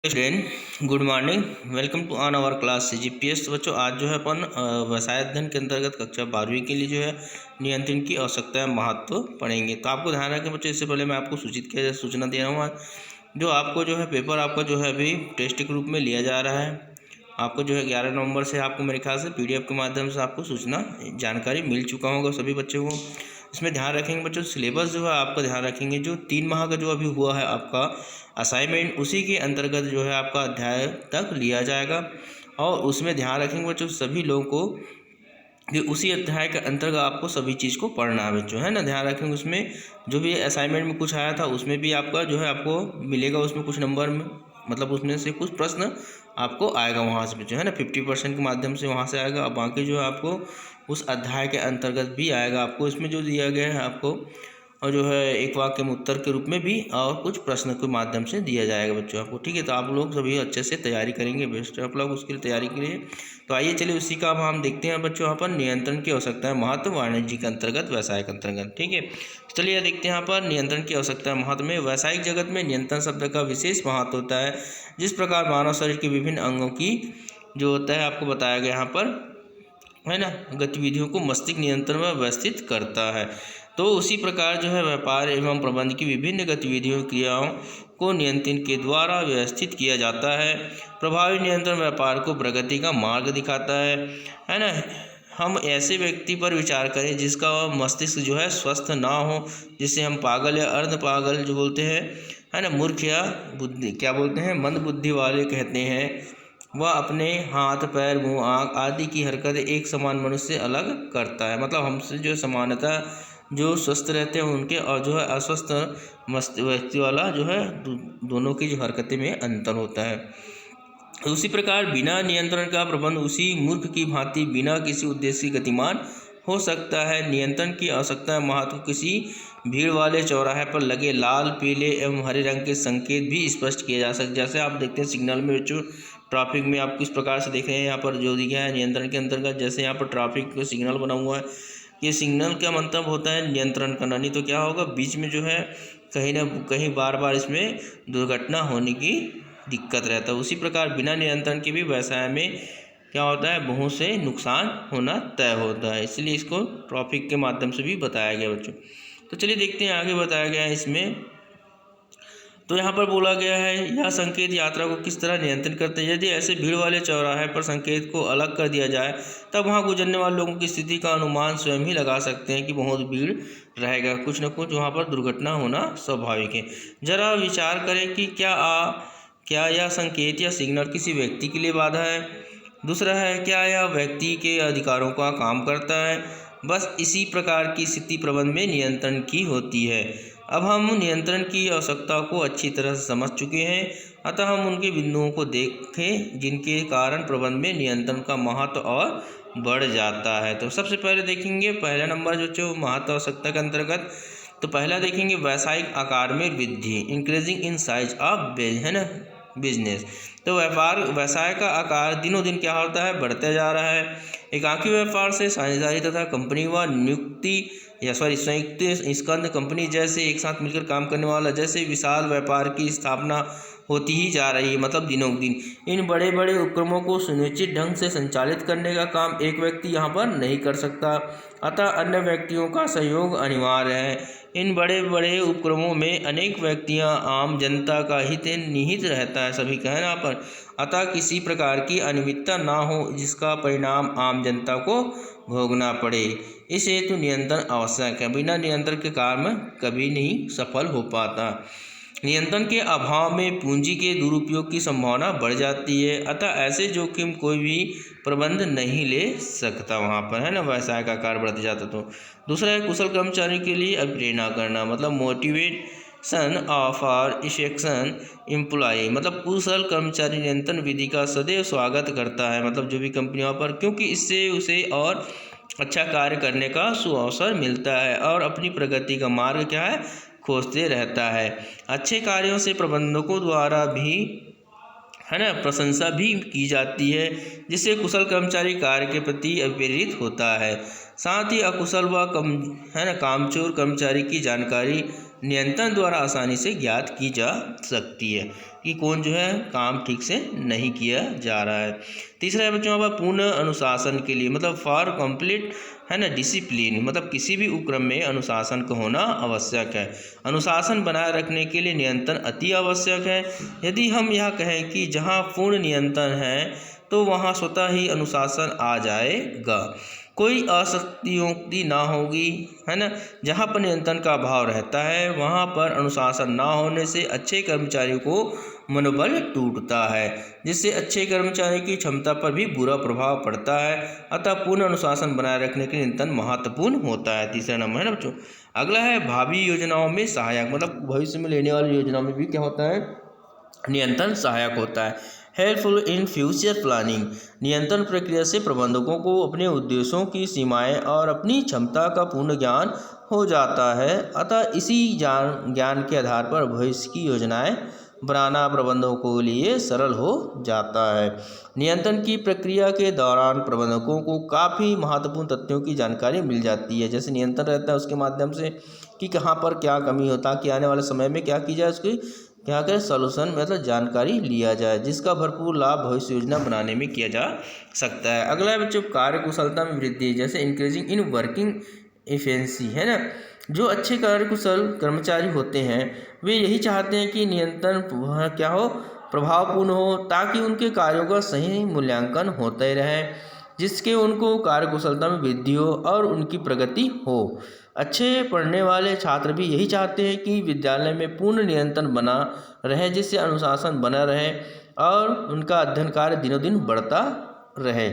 Student good morning. Welcome to on our class CGPS। तो बच्चों आज जो है अपन व्यवसाय अध्ययन के अंतर्गत कक्षा 12वीं के लिए जो है नियंत्रण की आवश्यकता है महत्व पढ़ेंगे। तो आपको ध्यान रखें बच्चों, इससे पहले मैं आपको सूचना दे रहा हूँ आज जो आपको जो है पेपर आपका जो है अभी टेस्ट के रूप में लिया जा रहा है। आपको जो है 11 नवंबर से आपको मेरे ख्याल से PDF के माध्यम से आपको सूचना जानकारी मिल चुका होगा सभी बच्चों को। इसमें ध्यान रखेंगे बच्चों, सिलेबस जो है आपका ध्यान रखेंगे, जो 3 माह का जो अभी हुआ है आपका असाइनमेंट, उसी के अंतर्गत जो है आपका अध्याय तक लिया जाएगा। और उसमें ध्यान रखेंगे बच्चों सभी लोगों को कि उसी अध्याय के अंतर्गत आपको सभी चीज़ को पढ़ना है बच्चों, है ना। ध्यान रखेंगे उसमें जो भी असाइनमेंट में कुछ आया था उसमें भी आपका जो है आपको मिलेगा, उसमें कुछ नंबर में मतलब उसमें से कुछ प्रश्न आपको आएगा वहाँ से बच्चों, है ना। 50% के माध्यम से वहाँ से आएगा। अब बाकी जो है आपको उस अध्याय के अंतर्गत भी आएगा। आपको इसमें जो दिया गया है आपको और जो है एक वाक्य में उत्तर के रूप में भी और कुछ प्रश्न के माध्यम से दिया जाएगा बच्चों आपको, ठीक है। तो आप लोग सभी अच्छे से तैयारी करेंगे, बेस्ट आप लोग उसके लिए तैयारी के लिए। तो आइए चलिए उसी का हम देखते हैं बच्चों यहाँ पर नियंत्रण की आवश्यकता है महत्व वाणिज्य के अंतर्गत व्यवसाय के अंतर्गत, ठीक है। चलिए देखते हैं यहाँ पर नियंत्रण की आवश्यकता है महत्व में। व्यावसायिक जगत में नियंत्रण शब्द का विशेष महत्व होता है। जिस प्रकार मानव शरीर के विभिन्न अंगों की जो होता है आपको बताया गया यहाँ पर, है ना, गतिविधियों को मस्तिष्क नियंत्रण में व्यवस्थित करता है। तो उसी प्रकार जो है व्यापार एवं प्रबंध की विभिन्न गतिविधियों क्रियाओं को नियंत्रण के द्वारा व्यवस्थित किया जाता है। प्रभावी नियंत्रण व्यापार को प्रगति का मार्ग दिखाता है ना। हम ऐसे व्यक्ति पर विचार करें जिसका मस्तिष्क जो है स्वस्थ ना हो, जिसे हम पागल या अर्ध पागल जो बोलते हैं, है ना, मूर्ख या बुद्धि क्या बोलते हैं मंद बुद्धि वाले कहते हैं। वह अपने हाथ पैर मुंह आँख आदि की हरकतें एक समान मनुष्य से अलग करता है। मतलब हमसे जो समानता जो स्वस्थ रहते हैं उनके और जो है अस्वस्थ मस्त व्यक्ति वाला जो है दोनों की जो हरकतें में अंतर होता है। उसी प्रकार बिना नियंत्रण का प्रबंध उसी मूर्ख की भांति बिना किसी उद्देश्य की गतिमान हो सकता है। नियंत्रण की आवश्यकता है महत्व किसी भीड़ वाले चौराहे पर लगे लाल पीले एवं हरे रंग के संकेत भी स्पष्ट किए जा सकते। जैसे आप देखते हैं सिग्नल में बच्चों, ट्रैफिक में आप किस प्रकार से देख रहे हैं यहाँ पर जो दिया है नियंत्रण के अंतर्गत, जैसे यहाँ पर ट्रैफिक का सिग्नल बना हुआ है। ये सिग्नल का मतलब होता है नियंत्रण करना, नहीं तो क्या होगा बीच में जो है कहीं ना कहीं बार बार इसमें दुर्घटना होने की दिक्कत रहता है। उसी प्रकार बिना नियंत्रण के भी व्यवसाय में क्या होता है बहुत से नुकसान होना तय होता है, इसलिए इसको ट्रैफिक के माध्यम से भी बताया गया बच्चों। तो चलिए देखते हैं आगे बताया गया है इसमें। तो यहाँ पर बोला गया है यह संकेत यात्रा को किस तरह नियंत्रित करते हैं। यदि ऐसे भीड़ वाले चौराहे पर संकेत को अलग कर दिया जाए तब वहाँ गुजरने वाले लोगों की स्थिति का अनुमान स्वयं ही लगा सकते हैं कि बहुत भीड़ रहेगा, कुछ न कुछ वहाँ पर दुर्घटना होना स्वाभाविक है। जरा विचार करें कि क्या यह संकेत या सिग्नल किसी व्यक्ति के लिए बाधा है। दूसरा है क्या यह व्यक्ति के अधिकारों का काम करता है। बस इसी प्रकार की स्थिति प्रबंध में नियंत्रण की होती है। अब हम नियंत्रण की आवश्यकता को अच्छी तरह से समझ चुके हैं, अतः हम उनके बिंदुओं को देखें जिनके कारण प्रबंध में नियंत्रण का महत्व और बढ़ जाता है। तो सबसे पहले देखेंगे पहला नंबर जो महत्व आवश्यकता के अंतर्गत, तो पहला देखेंगे व्यावसायिक आकार में वृद्धि, इंक्रीजिंग इन साइज ऑफ है ना बिजनेस। तो व्यवसाय का आकार दिनों दिन क्या होता है बढ़ते जा रहा है। एकाकी व्यापार से साझेदारी तथा कंपनी व संयुक्त स्कंद कंपनी जैसे एक साथ मिलकर काम करने वाला जैसे विशाल व्यापार की स्थापना होती ही जा रही है। मतलब दिनों दिन इन बड़े बड़े उपक्रमों को सुनिश्चित ढंग से संचालित करने का काम एक व्यक्ति यहाँ पर नहीं कर सकता, अतः अन्य व्यक्तियों का सहयोग अनिवार्य है। इन बड़े बड़े उपक्रमों में अनेक व्यक्तियाँ आम जनता का हित निहित रहता है, सभी का है ना पर, अतः किसी प्रकार की अनियमितता ना हो जिसका परिणाम आम जनता को भोगना पड़े। इस हेतु नियंत्रण आवश्यक है। बिना नियंत्रण के काम कभी नहीं सफल हो पाता। नियंत्रण के अभाव में पूंजी के दुरुपयोग की संभावना बढ़ जाती है, अतः ऐसे जोखिम कोई भी प्रबंध नहीं ले सकता वहाँ पर, है ना, व्यवसाय का आकार बढ़ते जाता। तो दूसरा है कुशल कर्मचारी के लिए प्रेरणा करना, मतलब मोटिवेशन ऑफ आर इफेक्शन एम्प्लॉय। मतलब कुशल कर्मचारी नियंत्रण विधि का सदैव स्वागत करता है, मतलब जो भी कंपनियों पर, क्योंकि इससे उसे और अच्छा कार्य करने का सुअवसर मिलता है और अपनी प्रगति का मार्ग क्या है खोजते रहता है। अच्छे कार्यों से प्रबंधकों द्वारा भी, है ना, प्रशंसा भी की जाती है, जिससे कुशल कर्मचारी कार्य के प्रति प्रेरित होता है। साथ ही अकुशल व कामचोर कर्मचारी की जानकारी नियंत्रण द्वारा आसानी से ज्ञात की जा सकती है कि कौन जो है काम ठीक से नहीं किया जा रहा है। तीसरा है बच्चों यहाँ पर पूर्ण अनुशासन के लिए, मतलब फॉर कंप्लीट है ना डिसिप्लिन, मतलब किसी भी उपक्रम में अनुशासन का होना आवश्यक है। अनुशासन बनाए रखने के लिए नियंत्रण अति आवश्यक है। यदि हम यह कहें कि जहाँ पूर्ण नियंत्रण है तो वहाँ स्वतः ही अनुशासन आ जाएगा, कोई असक्तियोक्ति ना होगी, है ना। जहाँ पर नियंत्रण का अभाव रहता है वहाँ पर अनुशासन ना होने से अच्छे कर्मचारियों को मनोबल टूटता है, जिससे अच्छे कर्मचारी की क्षमता पर भी बुरा प्रभाव पड़ता है। अतः पूर्ण अनुशासन बनाए रखने के लिए नियंत्रण महत्वपूर्ण होता है। तीसरा नंबर है ना बच्चों। अगला है भावी योजनाओं में सहायक, मतलब भविष्य में लेने वाली योजनाओं में भी क्या होता है, नियंत्रण सहायक होता है। हेल्पफुल इन फ्यूचर प्लानिंग, नियंत्रण प्रक्रिया से प्रबंधकों को अपने उद्देश्यों की सीमाएं और अपनी क्षमता का पूर्ण ज्ञान हो जाता है। अतः इसी ज्ञान के आधार पर भविष्य की योजनाएं बनाना प्रबंधकों के लिए सरल हो जाता है। नियंत्रण की प्रक्रिया के दौरान प्रबंधकों को काफ़ी महत्वपूर्ण तथ्यों की जानकारी मिल जाती है। जैसे नियंत्रण रहता है उसके माध्यम से कि कहाँ पर क्या कमी होता है, कि आने वाले समय में क्या की जाए, उसकी क्या करें सॉल्यूशन, मतलब जानकारी लिया जाए, जिसका भरपूर लाभ भविष्य योजना बनाने में किया जा सकता है। अगला है बच्चों कार्य कुशलता में वृद्धि, जैसे इंक्रीजिंग इन वर्किंग एफिशिएंसी, है ना। जो अच्छे कार्यकुशल कर्मचारी होते हैं वे यही चाहते हैं कि नियंत्रण क्या हो, प्रभावपूर्ण हो, ताकि उनके कार्यों का सही मूल्यांकन होते रहे, जिसके उनको कार्यकुशलता में वृद्धि हो और उनकी प्रगति हो। अच्छे पढ़ने वाले छात्र भी यही चाहते हैं कि विद्यालय में पूर्ण नियंत्रण बना रहे, जिससे अनुशासन बना रहे और उनका अध्ययन कार्य दिनों दिन बढ़ता रहे।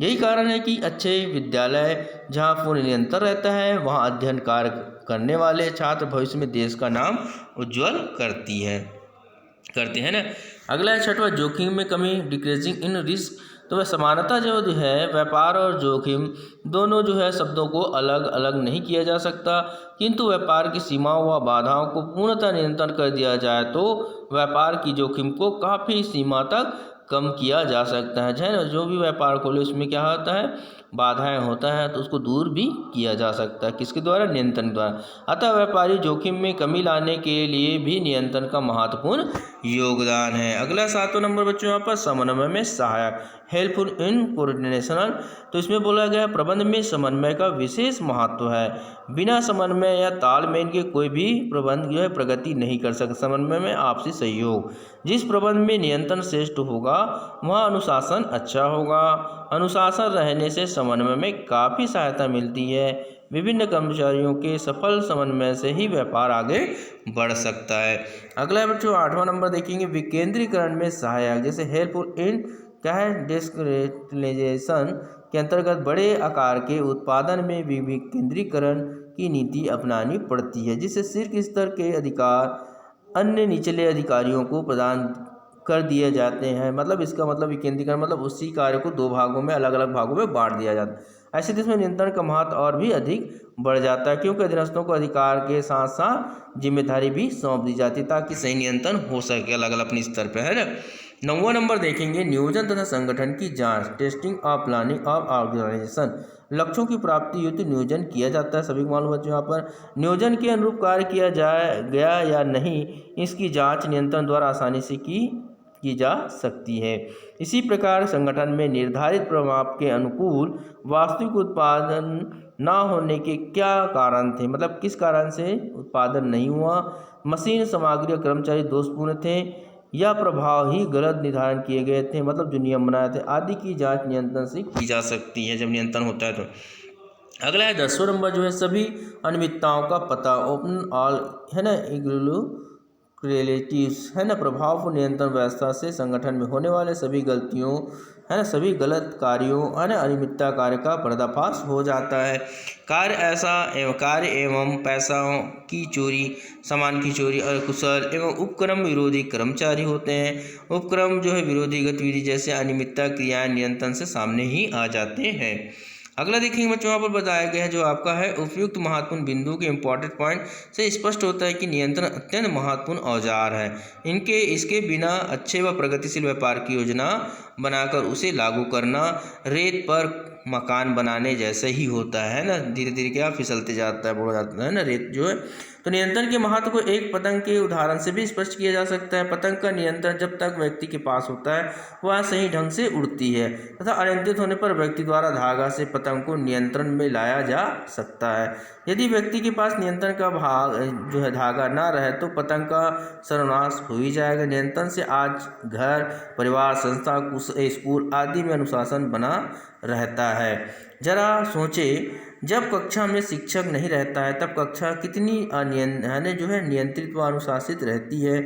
यही कारण है कि अच्छे विद्यालय जहाँ पूर्ण नियंत्रण रहता है वहाँ अध्ययन कार्य करने वाले छात्र भविष्य में देश का नाम उज्जवल करते हैं ना। अगला है छठवां जोखिम में कमी, डिक्रीजिंग इन रिस्क। तो वह समानता जो है व्यापार और जोखिम दोनों जो है शब्दों को अलग अलग नहीं किया जा सकता, किंतु व्यापार की सीमाओं व बाधाओं को पूर्णतः नियंत्रण कर दिया जाए तो व्यापार की जोखिम को काफ़ी सीमा तक कम किया जा सकता है ना। जो भी व्यापार खोले उसमें क्या होता है, बाधाएं होता है, तो उसको दूर भी किया जा सकता है, किसके द्वारा, नियंत्रण द्वारा। अतः व्यापारी जोखिम में कमी लाने के लिए भी नियंत्रण का महत्वपूर्ण योगदान है। अगला 7वां नंबर बच्चों यहाँ पर समन्वय में सहायक, हेल्पफुल इन कोऑर्डिनेशन। तो इसमें बोला गया है प्रबंध में समन्वय का विशेष महत्व है। बिना समन्वय या तालमेल के कोई भी प्रबंध जो है प्रगति नहीं कर सकता। समन्वय में आपसी सहयोग, जिस प्रबंध में नियंत्रण श्रेष्ठ होगा वहाँ अनुशासन अच्छा होगा। अनुशासन रहने से समन्वय में काफ़ी सहायता मिलती है। विभिन्न कर्मचारियों के सफल समन्वय से ही व्यापार आगे बढ़ सकता है। अगला बच्चों 8वां नंबर देखेंगे विकेंद्रीकरण में सहायक, जैसे हेल्पफुल इन क्या है डिस्क्रिटलाइजेशन के अंतर्गत बड़े आकार के उत्पादन में विकेंद्रीकरण की नीति अपनानी पड़ती है, जिससे शीर्ष स्तर के अधिकार अन्य निचले अधिकारियों को प्रदान कर दिए जाते हैं। मतलब इसका मतलब विकेंद्रीकरण मतलब उसी कार्य को दो भागों में, अलग अलग भागों में बांट दिया जाता है। ऐसे देश में नियंत्रण का महत्व और भी अधिक बढ़ जाता है, क्योंकि अधीनस्थों को अधिकार के साथ साथ जिम्मेदारी भी सौंप दी जाती है ताकि सही नियंत्रण हो सके अलग अलग अपने स्तर पर, है ना। 9वां नंबर देखेंगे नियोजन तथा संगठन की जांच, testing of planning of organisation. लक्ष्यों की प्राप्ति हेतु नियोजन किया जाता है, सभी को मालूम बच्चों। यहाँ पर नियोजन के अनुरूप कार्य किया गया या नहीं, इसकी जांच नियंत्रण द्वारा आसानी से की जा सकती है। इसी प्रकार संगठन में निर्धारित प्रमाप के अनुकूल वास्तविक उत्पादन न होने के क्या कारण थे, मतलब किस कारण से उत्पादन नहीं हुआ, मशीन, सामग्री और कर्मचारी दोषपूर्ण थे या प्रभाव ही गलत निर्धारण किए गए थे, मतलब जो नियम बनाए थे आदि की जांच नियंत्रण से की जा सकती है जब नियंत्रण होता है तो। अगला है 10वां नंबर जो है सभी अनियमितताओं का पता, ओपन ऑल, है ना, रिलेटिव्स, है ना। प्रभाव नियंत्रण व्यवस्था से संगठन में होने वाले सभी गलतियों, है ना, सभी गलत कार्यों, है ना, अनियमितता कार्य का पर्दाफाश हो जाता है। कार्य एवं पैसों की चोरी, सामान की चोरी और कुशल एवं उपक्रम विरोधी कर्मचारी होते हैं। उपक्रम जो है विरोधी गतिविधि जैसे अनियमितता क्रियाएं नियंत्रण से सामने ही आ जाते हैं। अगला देखेंगे बच्चों यहाँ पर बताया गया है जो आपका है उपयुक्त महत्वपूर्ण बिंदु के इंपॉर्टेंट पॉइंट से स्पष्ट होता है कि नियंत्रण अत्यंत महत्वपूर्ण औजार है। इसके बिना अच्छे व प्रगतिशील व्यापार की योजना बनाकर उसे लागू करना रेत पर मकान बनाने जैसे ही होता है ना, धीरे धीरे क्या फिसलते जाता है, बोला जाता है ना रेत जो है। तो नियंत्रण के महत्व को एक पतंग के उदाहरण से भी स्पष्ट किया जा सकता है। पतंग का नियंत्रण जब तक व्यक्ति के पास होता है वह सही ढंग से उड़ती है तथा अनियंत्रित होने पर व्यक्ति द्वारा धागा से पतंग को नियंत्रण में लाया जा सकता है। यदि व्यक्ति के पास नियंत्रण का भाग जो है धागा ना रहे तो पतंग का सर्वनाश हो ही जाएगा। नियंत्रण से आज घर, परिवार, संस्था, स्कूल आदि में अनुशासन बना रहता है। जरा सोचे, जब कक्षा में शिक्षक नहीं रहता है तब कक्षा कितनी नियंत्रित व अनुशासित रहती है।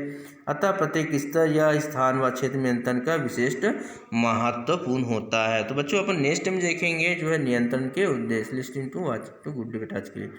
अतः प्रत्येक स्तर या स्थान व क्षेत्र में नियंत्रण का विशिष्ट महत्वपूर्ण होता है। तो बच्चों अपन नेक्स्ट टाइम देखेंगे जो है नियंत्रण के उद्देश्य। Listing to watch to good day बेटा आज के लिए।